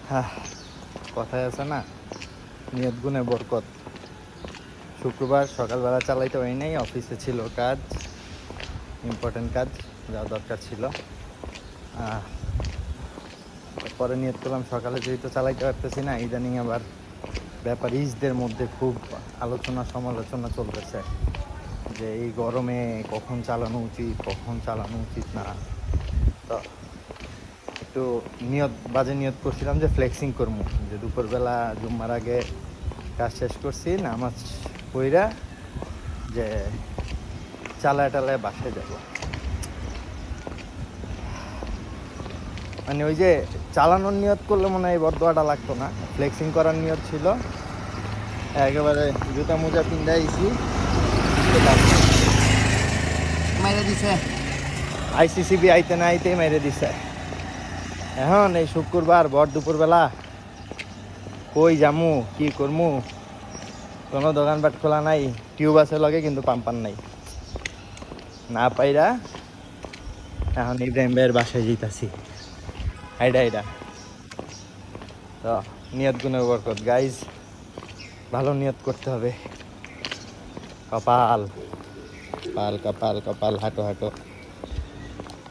হ্যাঁ, কথায় আছে না, নিয়ত গুণে বরকত। শুক্রবার সকালবেলা চালাইতে পারি নাই, অফিসে ছিল কাজ, ইম্পর্টেন্ট কাজ, যাওয়া দরকার ছিল। পরে নিয়ত করলাম সকালে যেহেতু চালাইতে পারতেছি না, ইদানিং আবার ব্যাপারীজদের মধ্যে খুব আলোচনা সমালোচনা চলতেছে যে এই গরমে কখন চালানো উচিত, কখন চালানো উচিত না। তো একটু বাজে নিয়ত করছিলাম যে ফ্লেক্সিং করবো, যে দুপুরবেলা জুম্মার আগে কাজ শেষ করছি, নামাজ পইরা যে চালায় টালায় বাসায় যাব। মানে ওই যে চালানোর নিয়ত করলে মনে হয় বরদোয়াটা লাগতো না, ফ্লেক্সিং করার নিয়ত ছিল। একেবারে জুতা মোজা পিন্ধাইছি, মেরে দিছে। আইসিসিবি আইতে না আইতেই মেরে দিছে। এখন এই শুক্রবার ভর দুপুরবেলা কই যামু, কি করমু, কোনো দোকানপাট খোলা নাই, টিউব আছে লগে কিন্তু পাম্পার নাই। না পাইরা এখন ইব্রাহিম ভাইয়ের বাসায় যেতেছি, হাইডা হাইডা। তো নিয়ত গুণে বরকত গাইজ, ভালো নিয়ত করতে হবে। কপাল কপাল কপাল কপাল, হাঁটো হাঁটো।